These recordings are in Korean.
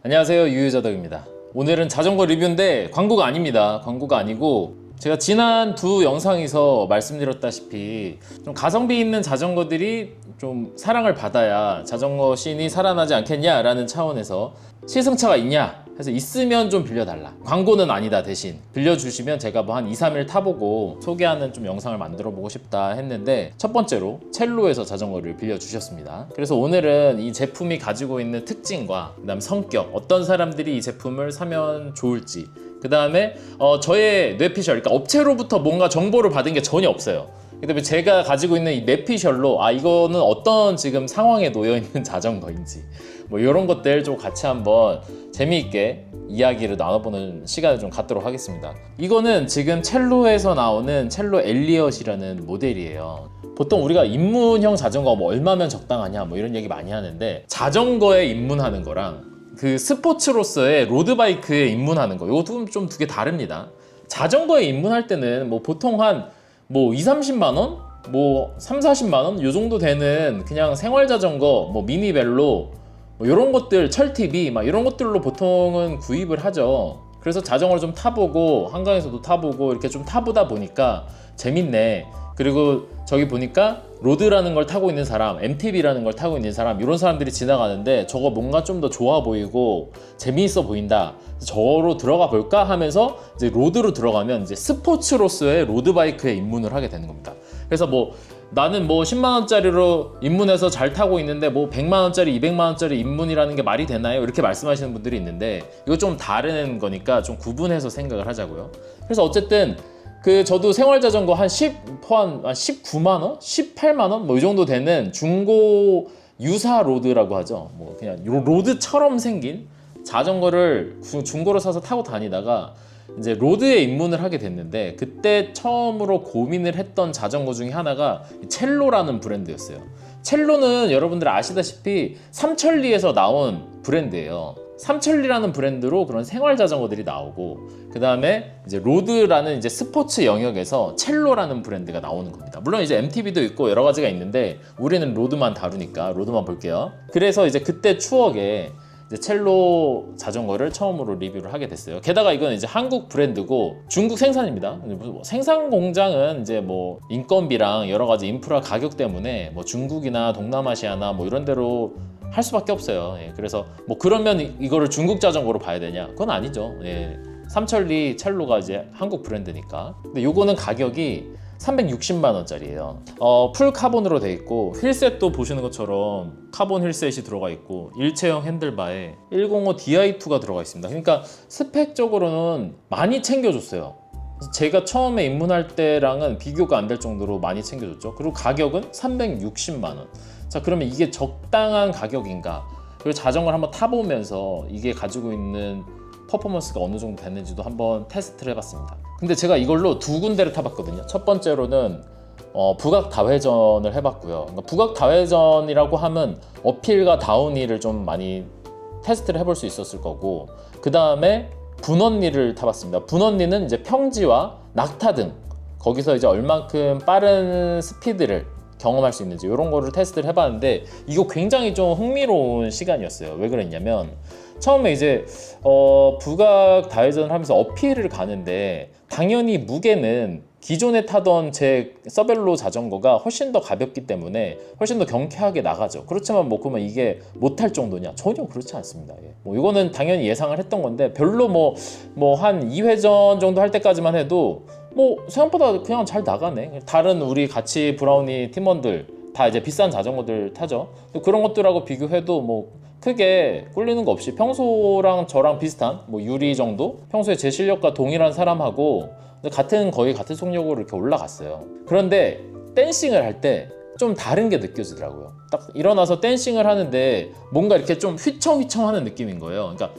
안녕하세요, 유유자덕입니다. 오늘은 자전거 리뷰인데 광고가 아닙니다. 광고가 아니고 제가 지난 두 영상에서 말씀드렸다시피 좀 가성비 있는 자전거들이 좀 사랑을 받아야 자전거 씬이 살아나지 않겠냐라는 차원에서 시승차가 있냐 해서 있으면 좀 빌려달라, 광고는 아니다, 대신 빌려주시면 제가 뭐 한 2, 3일 타보고 소개하는 좀 영상을 만들어 보고 싶다 했는데, 첫 번째로 첼로에서 자전거를 빌려주셨습니다. 그래서 오늘은 이 제품이 가지고 있는 특징과 그 다음 성격, 어떤 사람들이 이 제품을 사면 좋을지, 그 다음에 저의 뇌피셜, 그러니까 업체로부터 뭔가 정보를 받은 게 전혀 없어요. 그다음에 제가 가지고 있는 이 뇌피셜로 이거는 어떤 지금 상황에 놓여 있는 자전거인지 뭐 이런 것들 좀 같이 한번 재미있게 이야기를 나눠보는 시간을 좀 갖도록 하겠습니다. 이거는 지금 첼로에서 나오는 첼로 엘리엇이라는 모델이에요. 보통 우리가 입문형 자전거 뭐 얼마면 적당하냐 뭐 이런 얘기 많이 하는데, 자전거에 입문하는 거랑 그 스포츠로서의 로드바이크에 입문하는 거, 이것도 좀 두 개 다릅니다. 자전거에 입문할 때는 뭐 보통 한 뭐 2, 30만 원? 뭐 3, 40만 원? 요 정도 되는 그냥 생활 자전거, 뭐 미니벨로 뭐 이런 것들, 철TV 막 이런 것들로 보통은 구입을 하죠. 그래서 자전거를 좀 타보고 한강에서도 타보고 이렇게 좀 타보다 보니까 재밌네. 그리고 저기 보니까 로드라는 걸 타고 있는 사람, MTB라는 걸 타고 있는 사람, 이런 사람들이 지나가는데 저거 뭔가 좀 더 좋아 보이고 재미있어 보인다, 저로 들어가 볼까 하면서 이제 로드로 들어가면 이제 스포츠로서의 로드바이크에 입문을 하게 되는 겁니다. 그래서 뭐 나는 뭐 10만원짜리로 입문해서 잘 타고 있는데 뭐 100만원짜리, 200만원짜리 입문이라는 게 말이 되나요? 이렇게 말씀하시는 분들이 있는데, 이거 좀 다른 거니까 좀 구분해서 생각을 하자고요. 그래서 어쨌든 저도 생활자전거 한 19만원? 18만원? 뭐 이 정도 되는 중고 유사 로드라고 하죠. 뭐 그냥 로드처럼 생긴 자전거를 중고로 사서 타고 다니다가 이제 로드에 입문을 하게 됐는데, 그때 처음으로 고민을 했던 자전거 중에 하나가 첼로라는 브랜드였어요. 첼로는 여러분들 아시다시피 삼천리에서 나온 브랜드예요. 삼천리라는 브랜드로 그런 생활 자전거들이 나오고, 그 다음에 이제 로드라는 이제 스포츠 영역에서 첼로라는 브랜드가 나오는 겁니다. 물론 이제 MTB도 있고 여러 가지가 있는데 우리는 로드만 다루니까 로드만 볼게요. 그래서 이제 그때 추억에 이제 첼로 자전거를 처음으로 리뷰를 하게 됐어요. 게다가 이건 이제 한국 브랜드고 중국 생산입니다. 뭐 생산 공장은 이제 뭐 인건비랑 여러 가지 인프라 가격 때문에 뭐 중국이나 동남아시아나 뭐 이런 데로 할 수밖에 없어요. 예, 그래서 뭐 그러면 이거를 중국 자전거로 봐야 되냐? 그건 아니죠. 예, 삼천리 첼로가 이제 한국 브랜드니까. 근데 요거는 가격이 360만 원짜리예요. 풀 카본으로 돼 있고, 휠셋도 보시는 것처럼 카본 휠셋이 들어가 있고, 일체형 핸들바에 105 Di2가 들어가 있습니다. 그러니까 스펙적으로는 많이 챙겨줬어요. 제가 처음에 입문할 때랑은 비교가 안 될 정도로 많이 챙겨줬죠. 그리고 가격은 360만 원. 자, 그러면 이게 적당한 가격인가? 그리고 자전거를 한번 타보면서 이게 가지고 있는 퍼포먼스가 어느 정도 됐는지도 한번 테스트를 해봤습니다. 근데 제가 이걸로 두 군데를 타봤거든요. 첫 번째로는 부각 다회전을 해봤고요. 그러니까 부각 다회전이라고 하면 어필과 다운힐을 좀 많이 테스트를 해볼 수 있었을 거고, 그 다음에 분원리를 타봤습니다. 분원리는 이제 평지와 낙타등, 거기서 이제 얼만큼 빠른 스피드를 경험할 수 있는지 이런 거를 테스트를 해봤는데, 이거 굉장히 좀 흥미로운 시간이었어요. 왜 그랬냐면, 처음에 이제 부각 다회전을 하면서 어필을 가는데, 당연히 무게는 기존에 타던 제 서벨로 자전거가 훨씬 더 가볍기 때문에 훨씬 더 경쾌하게 나가죠. 그렇지만 뭐 그러면 이게 못할 정도냐? 전혀 그렇지 않습니다. 예. 뭐 이거는 당연히 예상을 했던 건데, 별로 뭐 한 2회전 정도 할 때까지만 해도 뭐 생각보다 그냥 잘 나가네. 다른 우리 같이 브라우니 팀원들 다 이제 비싼 자전거들 타죠. 그런 것들하고 비교해도 뭐 크게 꿀리는 거 없이 평소랑 저랑 비슷한 뭐 유리 정도? 평소에 제 실력과 동일한 사람하고 거의 같은 속력으로 이렇게 올라갔어요. 그런데 댄싱을 할 때 좀 다른 게 느껴지더라고요. 딱 일어나서 댄싱을 하는데 뭔가 이렇게 좀 휘청휘청 하는 느낌인 거예요. 그러니까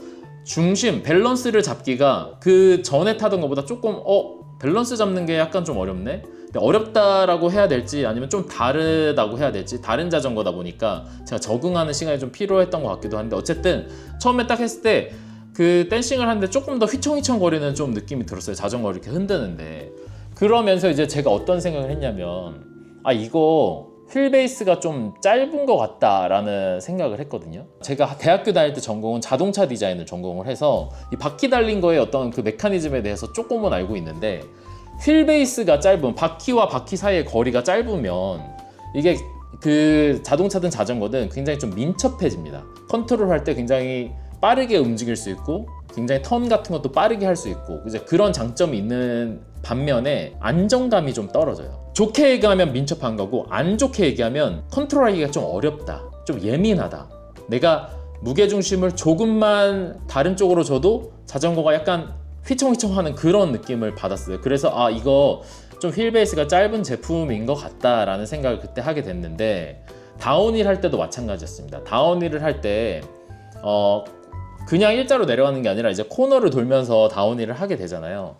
중심, 밸런스를 잡기가 그 전에 타던 것보다 조금 밸런스 잡는 게 약간 좀 어렵네? 근데 어렵다라고 해야 될지 아니면 좀 다르다고 해야 될지, 다른 자전거다 보니까 제가 적응하는 시간이 좀 필요했던 것 같기도 한데, 어쨌든 처음에 딱 했을 때 그 댄싱을 하는데 조금 더 휘청휘청 거리는 좀 느낌이 들었어요. 자전거를 이렇게 흔드는데. 그러면서 이제 제가 어떤 생각을 했냐면, 이거 휠베이스가 좀 짧은 것 같다라는 생각을 했거든요. 제가 대학교 다닐 때 전공은 자동차 디자인을 전공을 해서 이 바퀴 달린 거의 어떤 그 메커니즘에 대해서 조금은 알고 있는데, 휠베이스가 짧으면, 바퀴와 바퀴 사이의 거리가 짧으면 이게 그 자동차든 자전거든 굉장히 좀 민첩해집니다. 컨트롤할 때 굉장히 빠르게 움직일 수 있고 굉장히 턴 같은 것도 빠르게 할 수 있고 이제 그런 장점이 있는 반면에 안정감이 좀 떨어져요. 좋게 얘기하면 민첩한 거고, 안 좋게 얘기하면 컨트롤하기가 좀 어렵다, 좀 예민하다. 내가 무게중심을 조금만 다른 쪽으로 줘도 자전거가 약간 휘청휘청하는 그런 느낌을 받았어요. 그래서 이거 좀 휠베이스가 짧은 제품인 것 같다라는 생각을 그때 하게 됐는데, 다운힐 할 때도 마찬가지였습니다. 다운힐을 할 때 그냥 일자로 내려가는 게 아니라 이제 코너를 돌면서 다운힐을 하게 되잖아요.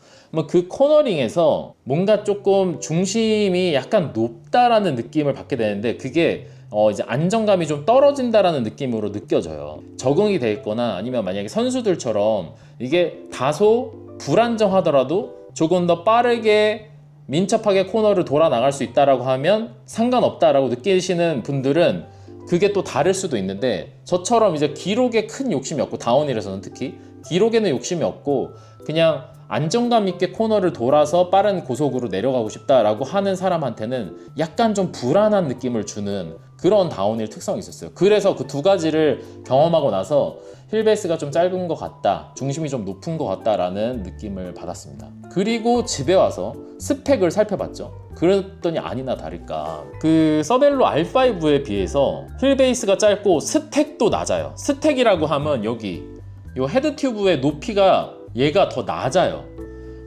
그 코너링에서 뭔가 조금 중심이 약간 높다라는 느낌을 받게 되는데, 그게 이제 안정감이 좀 떨어진다라는 느낌으로 느껴져요. 적응이 돼 있거나 아니면 만약에 선수들처럼 이게 다소 불안정하더라도 조금 더 빠르게 민첩하게 코너를 돌아 나갈 수 있다라고 하면 상관없다라고 느끼시는 분들은 그게 또 다를 수도 있는데, 저처럼 이제 기록에 큰 욕심이 없고, 다운힐에서는 특히 기록에는 욕심이 없고 그냥 안정감 있게 코너를 돌아서 빠른 고속으로 내려가고 싶다라고 하는 사람한테는 약간 좀 불안한 느낌을 주는 그런 다운힐 특성이 있었어요. 그래서 그 두 가지를 경험하고 나서 휠베이스가 좀 짧은 것 같다, 중심이 좀 높은 것 같다라는 느낌을 받았습니다. 그리고 집에 와서 스펙을 살펴봤죠. 그랬더니 아니나 다를까 그 서벨로 R5에 비해서 휠베이스가 짧고 스택도 낮아요. 스택이라고 하면 여기 이 헤드 튜브의 높이가 얘가 더 낮아요.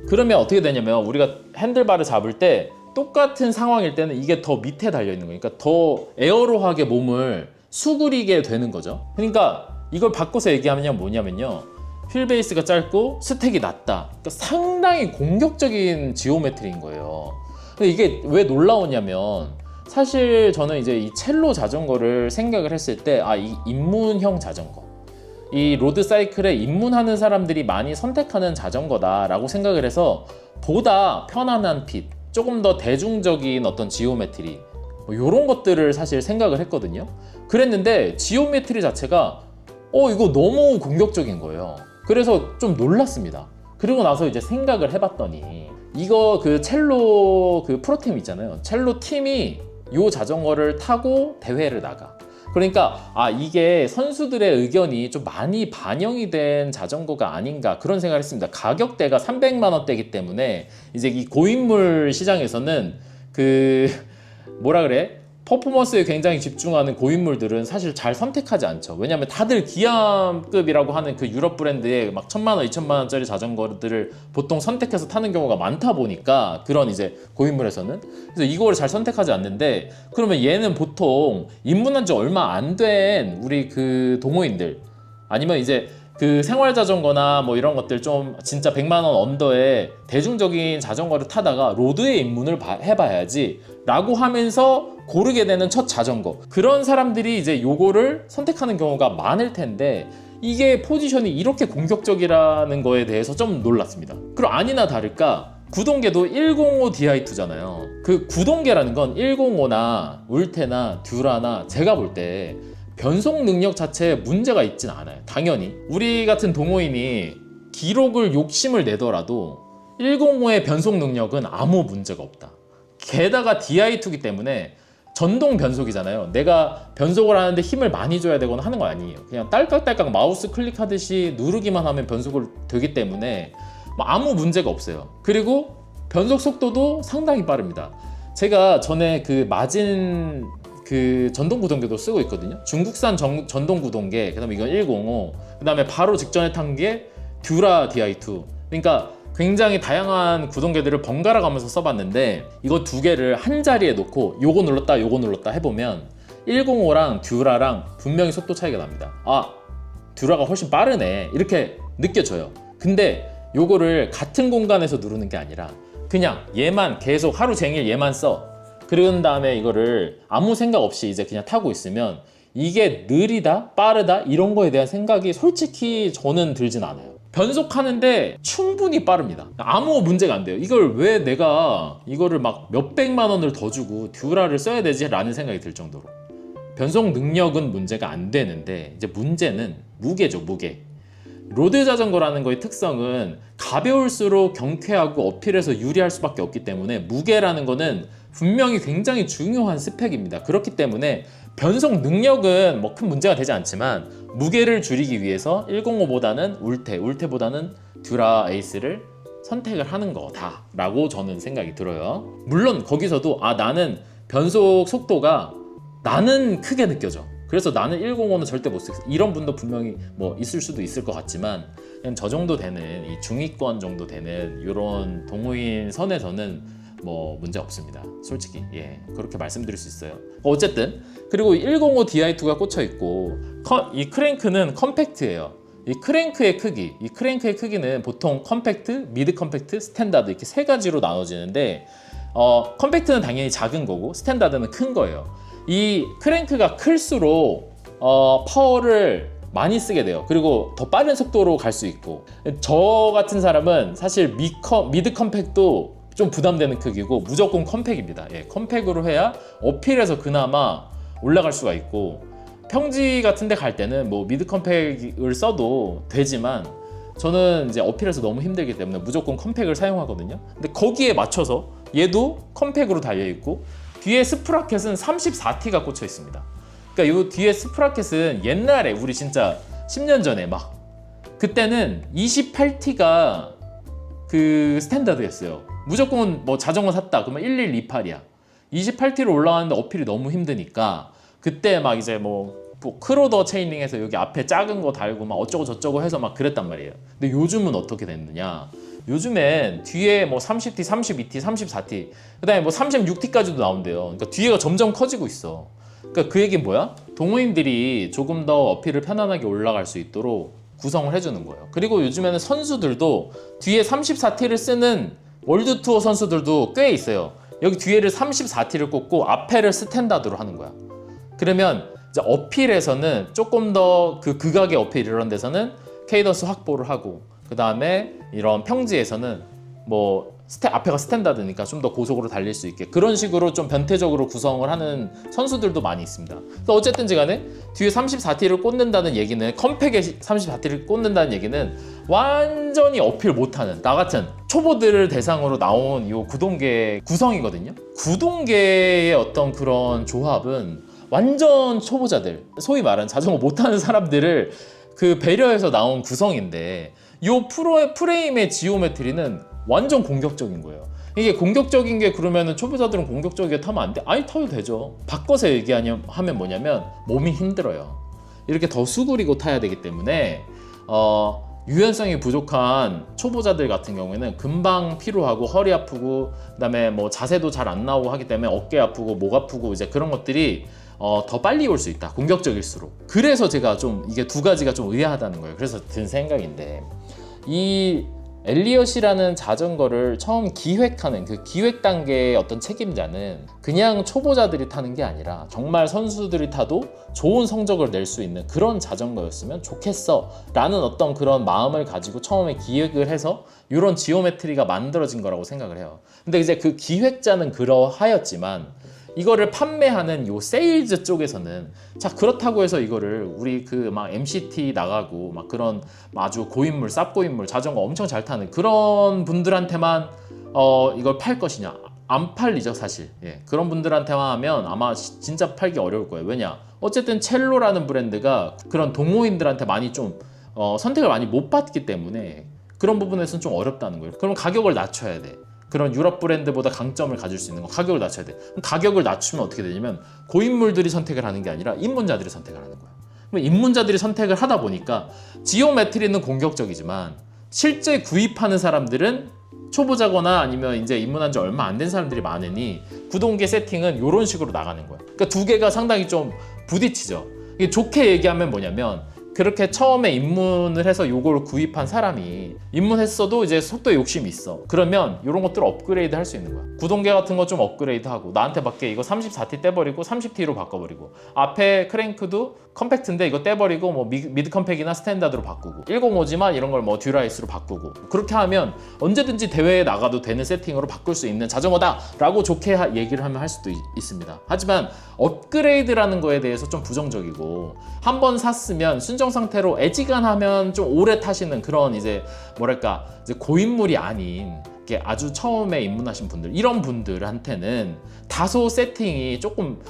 그러면 어떻게 되냐면, 우리가 핸들바를 잡을 때 똑같은 상황일 때는 이게 더 밑에 달려있는 거니까 더 에어로하게 몸을 수그리게 되는 거죠. 그러니까 이걸 바꿔서 얘기하면 뭐냐면요, 휠베이스가 짧고 스택이 낮다. 그러니까 상당히 공격적인 지오메트리인 거예요. 근데 이게 왜 놀라웠냐면, 사실 저는 이제 이 첼로 자전거를 생각을 했을 때 이 입문형 자전거, 이 로드 사이클에 입문하는 사람들이 많이 선택하는 자전거다 라고 생각을 해서 보다 편안한 핏, 조금 더 대중적인 어떤 지오메트리 이런 것들을 사실 생각을 했거든요. 그랬는데 지오메트리 자체가 이거 너무 공격적인 거예요. 그래서 좀 놀랐습니다. 그리고 나서 이제 생각을 해봤더니, 이거 그 첼로 그 프로팀 있잖아요. 첼로 팀이 이 자전거를 타고 대회를 나가. 그러니까 이게 선수들의 의견이 좀 많이 반영이 된 자전거가 아닌가 그런 생각을 했습니다. 가격대가 300만 원대이기 때문에 이제 이 고인물 시장에서는 그 뭐라 그래? 퍼포먼스에 굉장히 집중하는 고인물들은 사실 잘 선택하지 않죠. 왜냐면 다들 기암급이라고 하는 그 유럽 브랜드의 막 1000만 원, 2000만 원짜리 자전거들을 보통 선택해서 타는 경우가 많다 보니까, 그런 이제 고인물에서는. 그래서 이거를 잘 선택하지 않는데, 그러면 얘는 보통 입문한 지 얼마 안 된 우리 그 동호인들, 아니면 이제 그 생활 자전거나 뭐 이런 것들 좀 진짜 100만 원 언더의 대중적인 자전거를 타다가 로드에 입문을 해봐야지 라고 하면서 고르게 되는 첫 자전거, 그런 사람들이 이제 요거를 선택하는 경우가 많을 텐데, 이게 포지션이 이렇게 공격적이라는 거에 대해서 좀 놀랐습니다. 그리고 아니나 다를까 구동계도 105 Di2잖아요. 그 구동계라는 건 105나 울테나 듀라나 제가 볼 때 변속 능력 자체에 문제가 있진 않아요. 당연히 우리 같은 동호인이 기록을 욕심을 내더라도 105의 변속 능력은 아무 문제가 없다. 게다가 Di2이기 때문에 전동 변속이잖아요. 내가 변속을 하는데 힘을 많이 줘야 되거나 하는 거 아니에요. 그냥 딸깍딸깍 마우스 클릭하듯이 누르기만 하면 변속을 되기 때문에 아무 문제가 없어요. 그리고 변속 속도도 상당히 빠릅니다. 제가 전에 그 마진 그 전동 구동계도 쓰고 있거든요. 중국산 전동 구동계, 그다음에 이건 105, 그다음에 바로 직전에 탄 게 듀라 Di2. 그러니까 굉장히 다양한 구동계들을 번갈아 가면서 써봤는데, 이거 두 개를 한 자리에 놓고 요거 눌렀다 요거 눌렀다 해보면 105랑 듀라랑 분명히 속도 차이가 납니다. 듀라가 훨씬 빠르네 이렇게 느껴져요. 근데 요거를 같은 공간에서 누르는 게 아니라 그냥 얘만 계속 하루 종일 얘만 써. 그런 다음에 이거를 아무 생각 없이 이제 그냥 타고 있으면 이게 느리다 빠르다 이런 거에 대한 생각이 솔직히 저는 들진 않아요. 변속하는데 충분히 빠릅니다. 아무 문제가 안 돼요. 이걸 왜 내가 이거를 막 몇백만 원을 더 주고 듀라를 써야 되지? 라는 생각이 들 정도로. 변속 능력은 문제가 안 되는데 이제 문제는 무게죠, 무게. 로드 자전거라는 거의 특성은 가벼울수록 경쾌하고 어필해서 유리할 수밖에 없기 때문에 무게라는 거는 분명히 굉장히 중요한 스펙입니다. 그렇기 때문에 변속 능력은 뭐 큰 문제가 되지 않지만 무게를 줄이기 위해서 105보다는 울테보다는 듀라 에이스를 선택을 하는 거다라고 저는 생각이 들어요. 물론 거기서도 나는 변속 속도가 나는 크게 느껴져. 그래서 나는 105는 절대 못 쓰겠어. 이런 분도 분명히 뭐 있을 수도 있을 것 같지만 그냥 저 정도 되는 이 중위권 정도 되는 이런 동호인 선에서는 뭐 문제 없습니다. 솔직히 그렇게 말씀드릴 수 있어요. 어쨌든 그리고 105 Di2가 꽂혀 있고 이 크랭크는 컴팩트예요. 이 크랭크의 크기는 보통 컴팩트, 미드 컴팩트, 스탠다드 이렇게 세 가지로 나눠지는데 컴팩트는 당연히 작은 거고 스탠다드는 큰 거예요. 이 크랭크가 클수록 파워를 많이 쓰게 돼요. 그리고 더 빠른 속도로 갈 수 있고 저 같은 사람은 사실 미드 컴팩도 좀 부담되는 크기고 무조건 컴팩입니다. 컴팩으로 해야 어필해서 그나마 올라갈 수가 있고 평지 같은 데 갈 때는 뭐 미드 컴팩을 써도 되지만 저는 이제 어필해서 너무 힘들기 때문에 무조건 컴팩을 사용하거든요. 근데 거기에 맞춰서 얘도 컴팩으로 달려있고 뒤에 스프라켓은 34T가 꽂혀 있습니다. 그러니까 이 뒤에 스프라켓은 옛날에 우리 진짜 10년 전에 막 그때는 28T가 그 스탠다드였어요. 무조건 뭐 자전거 샀다 그러면 1128이야. 28T로 올라가는데 어필이 너무 힘드니까 그때 막 이제 뭐 크로더 체인링해서 여기 앞에 작은 거 달고 막 어쩌고 저쩌고 해서 막 그랬단 말이에요. 근데 요즘은 어떻게 됐느냐? 요즘엔 뒤에 뭐 30T, 32T, 34T, 그다음에 뭐 36T까지도 나온대요. 그러니까 뒤에가 점점 커지고 있어. 그러니까 그 얘기는 뭐야? 동호인들이 조금 더 어필을 편안하게 올라갈 수 있도록 구성을 해주는 거예요. 그리고 요즘에는 선수들도 뒤에 34T를 쓰는 월드 투어 선수들도 꽤 있어요. 여기 뒤에를 34T를 꽂고 앞에를 스탠다드로 하는 거야. 그러면 이제 어필에서는 조금 더 그 극악의 어필 이런 데서는 케이던스 확보를 하고 그 다음에 이런 평지에서는 뭐 앞에가 스탠다드니까 좀 더 고속으로 달릴 수 있게 그런 식으로 좀 변태적으로 구성을 하는 선수들도 많이 있습니다. 그래서 어쨌든지 간에 뒤에 34T를 꽂는다는 얘기는 컴팩에 34T를 꽂는다는 얘기는 완전히 어필 못하는 나 같은 초보들을 대상으로 나온 이 구동계 구성이거든요. 구동계의 어떤 그런 조합은 완전 초보자들, 소위 말하는 자전거 못하는 사람들을 그 배려해서 나온 구성인데 이 프레임의 지오메트리는 완전 공격적인 거예요. 이게 공격적인 게 그러면은 초보자들은 공격적이게 타면 안 돼? 아니 타도 되죠. 바꿔서 얘기하면 뭐냐면 몸이 힘들어요. 이렇게 더 수그리고 타야 되기 때문에 유연성이 부족한 초보자들 같은 경우에는 금방 피로하고 허리 아프고 그다음에 뭐 자세도 잘 안 나오고 하기 때문에 어깨 아프고 목 아프고 이제 그런 것들이 더 빨리 올 수 있다. 공격적일수록. 그래서 제가 좀 이게 두 가지가 좀 의아하다는 거예요. 그래서 든 생각인데 이 엘리엇이라는 자전거를 처음 기획하는 그 기획 단계의 어떤 책임자는 그냥 초보자들이 타는 게 아니라 정말 선수들이 타도 좋은 성적을 낼 수 있는 그런 자전거였으면 좋겠어 라는 어떤 그런 마음을 가지고 처음에 기획을 해서 이런 지오메트리가 만들어진 거라고 생각을 해요. 근데 이제 그 기획자는 그러하였지만 이거를 판매하는 요 세일즈 쪽에서는 자 그렇다고 해서 이거를 우리 그 막 MCT 나가고 막 그런 아주 고인물 쌉고인물 자전거 엄청 잘 타는 그런 분들한테만 이걸 팔 것이냐? 안 팔리죠 사실. 그런 분들한테만 하면 아마 진짜 팔기 어려울 거예요. 왜냐? 어쨌든 첼로라는 브랜드가 그런 동호인들한테 많이 좀 선택을 많이 못 받기 때문에 그런 부분에서는 좀 어렵다는 거예요. 그럼 가격을 낮춰야 돼. 그런 유럽 브랜드보다 강점을 가질 수 있는 거 가격을 낮춰야 돼. 그럼 가격을 낮추면 어떻게 되냐면 고인물들이 선택을 하는 게 아니라 입문자들이 선택을 하는 거야. 그럼 입문자들이 선택을 하다 보니까 지오메트리는 공격적이지만 실제 구입하는 사람들은 초보자거나 아니면 이제 입문한 지 얼마 안 된 사람들이 많으니 구동계 세팅은 이런 식으로 나가는 거야. 그러니까 두 개가 상당히 좀 부딪히죠. 이게 좋게 얘기하면 뭐냐면 그렇게 처음에 입문을 해서 요걸 구입한 사람이 입문했어도 이제 속도에 욕심이 있어. 그러면 이런 것들을 업그레이드 할 수 있는 거야. 구동계 같은 거 좀 업그레이드 하고, 나한테 맞게 이거 34T 떼버리고 30T로 바꿔버리고, 앞에 크랭크도 컴팩트인데 이거 떼버리고 뭐 미드 컴팩이나 스탠다드로 바꾸고, 105지만 이런 걸 뭐 듀라이스로 바꾸고, 그렇게 하면 언제든지 대회에 나가도 되는 세팅으로 바꿀 수 있는 자전거다 라고 좋게 얘기를 하면 할 수도 있습니다. 하지만 업그레이드라는 거에 대해서 좀 부정적이고, 한번 샀으면 순정 상태로 애지간하면 좀 오래 타시는 그런 이제 뭐랄까 이제 고인물이 아닌 아주 처음에 입문하신 분들, 이런 분들한테는 다소 세팅이 조금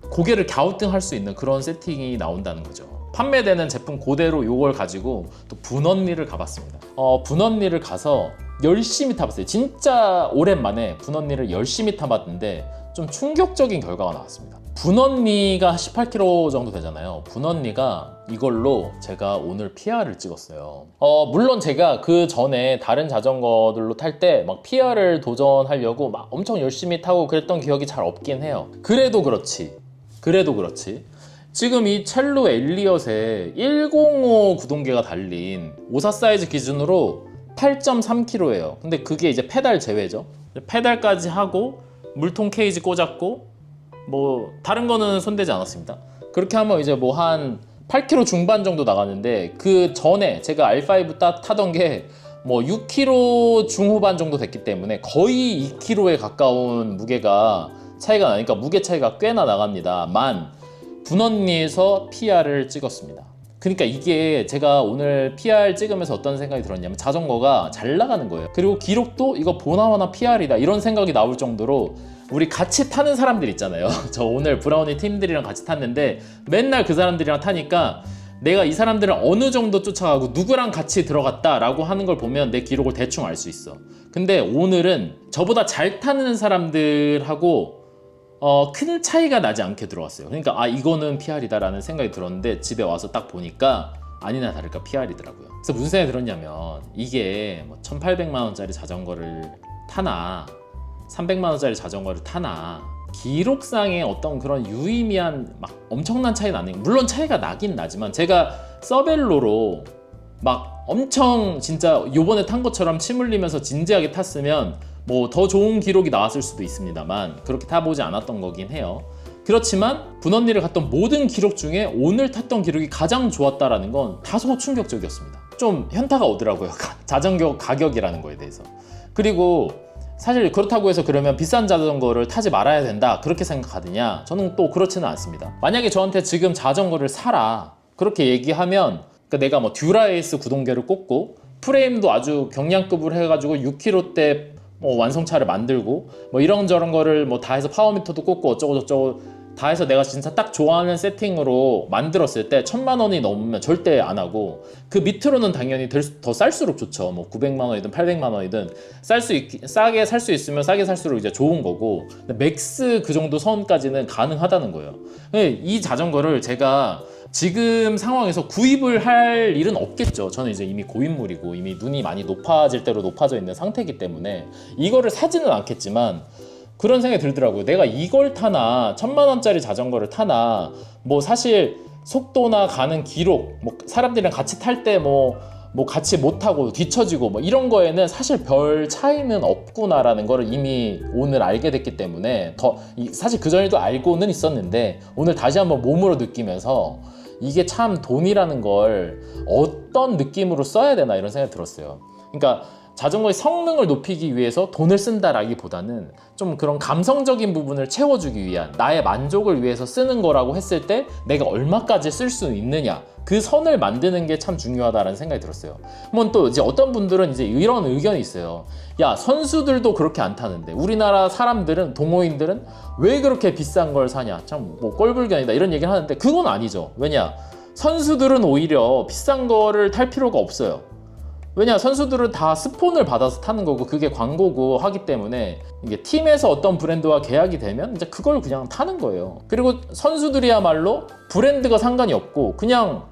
고개를 갸우뚱할 수 있는 그런 세팅이 나온다는 거죠. 판매되는 제품 그대로 이걸 가지고 또 분언리를 가봤습니다. 분언리를 가서 열심히 타봤어요. 진짜 오랜만에 분언리를 열심히 타봤는데 좀 충격적인 결과가 나왔습니다. 분언리가 18km 정도 되잖아요. 분언리가 이걸로 제가 오늘 PR을 찍었어요. 물론 제가 그 전에 다른 자전거들로 탈 때 막 PR을 도전하려고 막 엄청 열심히 타고 그랬던 기억이 잘 없긴 해요. 그래도 그렇지 지금 이 첼로 엘리엇에 105 구동계가 달린 54 사이즈 기준으로 8.3kg예요. 근데 그게 이제 페달 제외죠. 페달까지 하고 물통 케이지 꽂았고 뭐 다른 거는 손대지 않았습니다. 그렇게 하면 이제 뭐 한 8km 중반 정도 나갔는데, 그 전에 제가 R5 타던 게 뭐 6km 중후반 정도 됐기 때문에 거의 2kg에 가까운 무게가 차이가 나니까 무게 차이가 꽤나 나갑니다만 분언리에서 PR을 찍었습니다. 그러니까 이게 제가 오늘 PR 찍으면서 어떤 생각이 들었냐면, 자전거가 잘 나가는 거예요. 그리고 기록도 이거 보나마나 PR이다 이런 생각이 나올 정도로, 우리 같이 타는 사람들 있잖아요. 저 오늘 브라우니 팀들이랑 같이 탔는데 맨날 그 사람들이랑 타니까 내가 이 사람들을 어느 정도 쫓아가고 누구랑 같이 들어갔다 라고 하는 걸 보면 내 기록을 대충 알 수 있어. 근데 오늘은 저보다 잘 타는 사람들하고 큰 차이가 나지 않게 들어왔어요. 그러니까 이거는 PR이다 라는 생각이 들었는데, 집에 와서 딱 보니까 아니나 다를까 PR이더라고요. 그래서 무슨 생각이 들었냐면, 이게 뭐 1,800만 원짜리 자전거를 타나 300만 원짜리 자전거를 타나 기록상의 어떤 그런 유의미한 막 엄청난 차이는 아니에요. 물론 차이가 나긴 나지만, 제가 서벨로로 막 엄청 진짜 요번에 탄 것처럼 침 흘리면서 진지하게 탔으면 뭐 더 좋은 기록이 나왔을 수도 있습니다만, 그렇게 타보지 않았던 거긴 해요. 그렇지만 분언리를 갔던 모든 기록 중에 오늘 탔던 기록이 가장 좋았다라는 건 다소 충격적이었습니다. 좀 현타가 오더라고요. 자전거 가격이라는 거에 대해서. 그리고 사실 그렇다고 해서 그러면 비싼 자전거를 타지 말아야 된다 그렇게 생각하느냐, 저는 또 그렇지는 않습니다. 만약에 저한테 지금 자전거를 사라 그렇게 얘기하면, 그러니까 내가 뭐 듀라에이스 구동계를 꽂고 프레임도 아주 경량급으로 해가지고 6kg대 뭐 완성차를 만들고 뭐 이런저런 거를 뭐 다 해서 파워미터도 꽂고 어쩌고 저쩌고 다 해서 내가 진짜 딱 좋아하는 세팅으로 만들었을 때 1,000만 원이 넘으면 절대 안 하고, 그 밑으로는 당연히 더 쌀수록 좋죠. 뭐 900만 원이든 800만 원이든 싸게 살 수 있으면 싸게 살수록 이제 좋은 거고, 맥스 그 정도 선까지는 가능하다는 거예요. 이 자전거를 제가 지금 상황에서 구입을 할 일은 없겠죠. 저는 이제 이미 고인물이고 이미 눈이 많이 높아질 대로 높아져 있는 상태이기 때문에 이거를 사지는 않겠지만, 그런 생각이 들더라고요. 내가 이걸 타나 1,000만 원짜리 자전거를 타나, 뭐 사실 속도나 가는 기록, 뭐 사람들이랑 같이 탈 때 뭐 같이 못 타고 뒤처지고 뭐 이런 거에는 사실 별 차이는 없구나라는 거를 이미 오늘 알게 됐기 때문에, 사실 그전에도 알고는 있었는데 오늘 다시 한번 몸으로 느끼면서 이게 참 돈이라는 걸 어떤 느낌으로 써야 되나 이런 생각이 들었어요. 그러니까 자전거의 성능을 높이기 위해서 돈을 쓴다라기보다는 좀 그런 감성적인 부분을 채워주기 위한, 나의 만족을 위해서 쓰는 거라고 했을 때 내가 얼마까지 쓸 수 있느냐, 그 선을 만드는 게 참 중요하다는 생각이 들었어요. 한번 또 이제 어떤 분들은 이제 이런 의견이 있어요. 야, 선수들도 그렇게 안 타는데 우리나라 사람들은, 동호인들은 왜 그렇게 비싼 걸 사냐, 참 뭐 꼴불견이다 이런 얘기를 하는데, 그건 아니죠. 왜냐, 선수들은 오히려 비싼 거를 탈 필요가 없어요. 왜냐, 선수들은 다 스폰을 받아서 타는 거고 그게 광고고 하기 때문에, 이게 팀에서 어떤 브랜드와 계약이 되면 이제 그걸 그냥 타는 거예요. 그리고 선수들이야말로 브랜드가 상관이 없고 그냥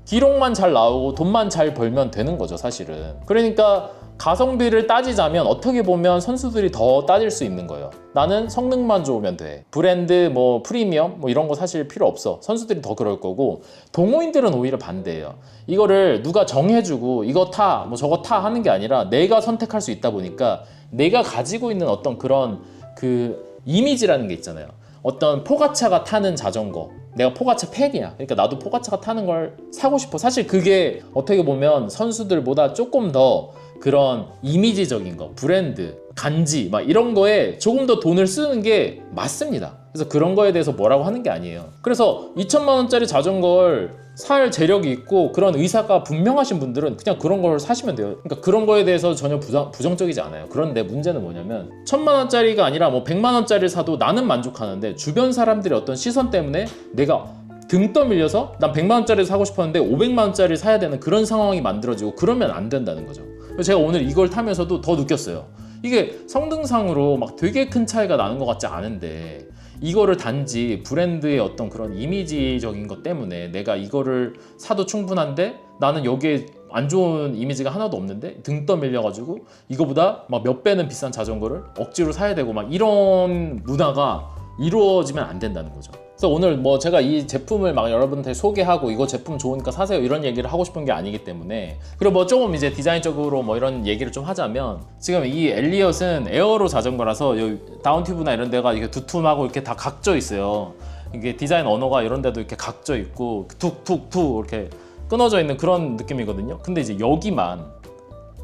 기록만 잘 나오고 돈만 잘 벌면 되는 거죠, 사실은. 그러니까 가성비를 따지자면 어떻게 보면 선수들이 더 따질 수 있는 거예요. 나는 성능만 좋으면 돼. 브랜드 뭐 프리미엄 뭐 이런 거 사실 필요 없어. 선수들이 더 그럴 거고, 동호인들은 오히려 반대예요. 이거를 누가 정해주고 이거 타, 뭐 저거 타 하는 게 아니라 내가 선택할 수 있다 보니까 내가 가지고 있는 어떤 그런 그 이미지라는 게 있잖아요. 어떤 포가차가 타는 자전거, 내가 포가차 팬이야. 그러니까 나도 포가차가 타는 걸 사고 싶어. 사실 그게 어떻게 보면 선수들보다 조금 더 그런 이미지적인 거, 브랜드, 간지 막 이런 거에 조금 더 돈을 쓰는 게 맞습니다. 그래서 그런 거에 대해서 뭐라고 하는 게 아니에요. 그래서 2천만 원짜리 자전거를 살 재력이 있고 그런 의사가 분명하신 분들은 그냥 그런 걸 사시면 돼요. 그러니까 그런 거에 대해서 전혀 부정적이지 않아요. 그런데 문제는 뭐냐면 1,000만 원짜리가 아니라 뭐 100만 원짜리를 사도 나는 만족하는데 주변 사람들의 어떤 시선 때문에 내가 등 떠밀려서 난 100만 원짜리 사고 싶었는데 500만 원짜리 사야 되는 그런 상황이 만들어지고, 그러면 안 된다는 거죠. 그래서 제가 오늘 이걸 타면서도 더 느꼈어요. 이게 성능상으로 막 되게 큰 차이가 나는 것 같지 않은데, 이거를 단지 브랜드의 어떤 그런 이미지적인 것 때문에 내가 이거를 사도 충분한데 나는 여기에 안 좋은 이미지가 하나도 없는데 등 떠밀려가지고 이거보다 막 몇 배는 비싼 자전거를 억지로 사야 되고 막 이런 문화가 이루어지면 안 된다는 거죠. 그래서 오늘 뭐 제가 이 제품을 막 여러분한테 소개하고 이거 제품 좋으니까 사세요 이런 얘기를 하고 싶은 게 아니기 때문에, 그리고 뭐 조금 이제 디자인적으로 뭐 이런 얘기를 좀 하자면, 지금 이 엘리엇은 에어로 자전거라서 여기 다운튜브나 이런 데가 이게 두툼하고 이렇게 다 각져 있어요. 이게 디자인 언어가 이런 데도 이렇게 각져 있고 툭툭툭 이렇게 끊어져 있는 그런 느낌이거든요. 근데 이제 여기만,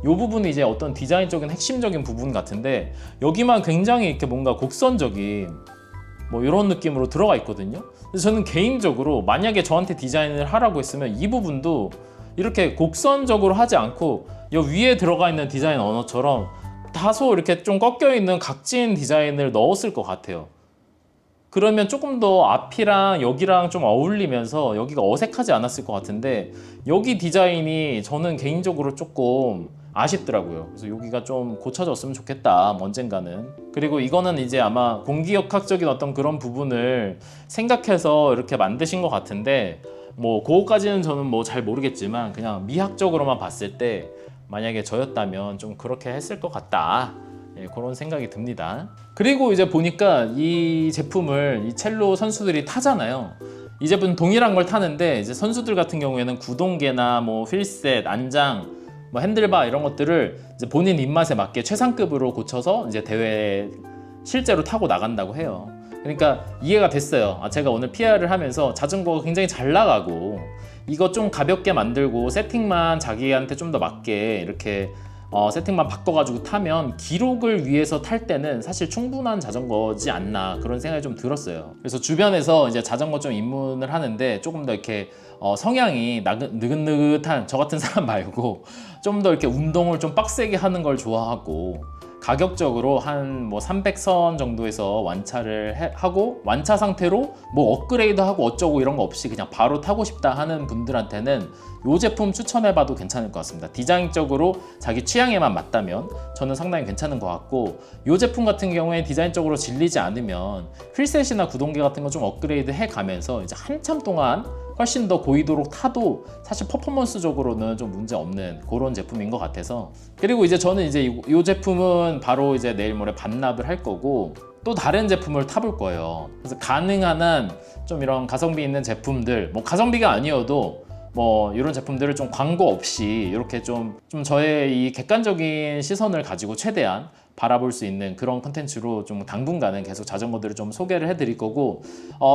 이 부분이 이제 어떤 디자인적인 핵심적인 부분 같은데 여기만 굉장히 이렇게 뭔가 곡선적인 뭐 이런 느낌으로 들어가 있거든요. 그래서 저는 개인적으로 만약에 저한테 디자인을 하라고 했으면 이 부분도 이렇게 곡선적으로 하지 않고 이 위에 들어가 있는 디자인 언어처럼 다소 이렇게 좀 꺾여 있는 각진 디자인을 넣었을 것 같아요. 그러면 조금 더 앞이랑 여기랑 좀 어울리면서 여기가 어색하지 않았을 것 같은데, 여기 디자인이 저는 개인적으로 조금 아쉽더라고요. 그래서 여기가 좀 고쳐졌으면 좋겠다, 언젠가는. 그리고 이거는 이제 아마 공기역학적인 어떤 그런 부분을 생각해서 이렇게 만드신 것 같은데, 뭐 그거까지는 저는 뭐 잘 모르겠지만 그냥 미학적으로만 봤을 때 만약에 저였다면 좀 그렇게 했을 것 같다, 예, 그런 생각이 듭니다. 그리고 이제 보니까 이 제품을 이 첼로 선수들이 타잖아요. 이 제품 동일한 걸 타는데 이제 선수들 같은 경우에는 구동계나 뭐 휠셋, 안장, 뭐 핸들바 이런 것들을 이제 본인 입맛에 맞게 최상급으로 고쳐서 이제 대회에 실제로 타고 나간다고 해요. 그러니까 이해가 됐어요. 제가 오늘 PR을 하면서 자전거가 굉장히 잘 나가고 이거 좀 가볍게 만들고 세팅만 자기한테 좀 더 맞게 이렇게 세팅만 바꿔가지고 타면 기록을 위해서 탈 때는 사실 충분한 자전거지 않나, 그런 생각이 좀 들었어요. 그래서 주변에서 이제 자전거 좀 입문을 하는데 조금 더 이렇게 성향이 느긋느긋한 저 같은 사람 말고 좀 더 이렇게 운동을 좀 빡세게 하는 걸 좋아하고, 가격적으로 한 뭐 300선 정도에서 완차를 하고 완차 상태로 뭐 업그레이드하고 어쩌고 이런 거 없이 그냥 바로 타고 싶다 하는 분들한테는 이 제품 추천해봐도 괜찮을 것 같습니다. 디자인적으로 자기 취향에만 맞다면 저는 상당히 괜찮은 것 같고, 이 제품 같은 경우에 디자인적으로 질리지 않으면 휠셋이나 구동계 같은 거 좀 업그레이드 해가면서 이제 한참 동안 훨씬 더 고이도록 타도 사실 퍼포먼스적으로는 좀 문제 없는 그런 제품인 것 같아서. 그리고 이제 저는 이제 이 제품은 바로 이제 내일 모레 반납을 할 거고 또 다른 제품을 타볼 거예요. 그래서 가능한 한 좀 이런 가성비 있는 제품들, 뭐 가성비가 아니어도 뭐 이런 제품들을 좀 광고 없이 이렇게 좀 저의 이 객관적인 시선을 가지고 최대한 바라볼 수 있는 그런 컨텐츠로 좀 당분간은 계속 자전거들을 좀 소개를 해드릴 거고,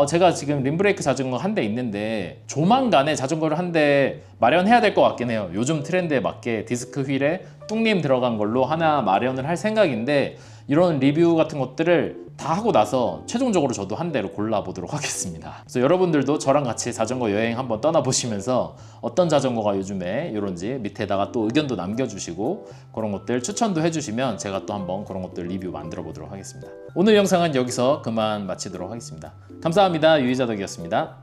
제가 지금 림브레이크 자전거 한 대 있는데 조만간에 자전거를 한 대 마련해야 될 것 같긴 해요. 요즘 트렌드에 맞게 디스크 휠에 뚱림 들어간 걸로 하나 마련을 할 생각인데, 이런 리뷰 같은 것들을 다 하고 나서 최종적으로 저도 한 대를 골라보도록 하겠습니다. 그래서 여러분들도 저랑 같이 자전거 여행 한번 떠나보시면서 어떤 자전거가 요즘에 이런지 밑에다가 또 의견도 남겨주시고 그런 것들 추천도 해주시면 제가 또 한번 그런 것들 리뷰 만들어 보도록 하겠습니다. 오늘 영상은 여기서 그만 마치도록 하겠습니다. 감사합니다. 유이자덕이었습니다.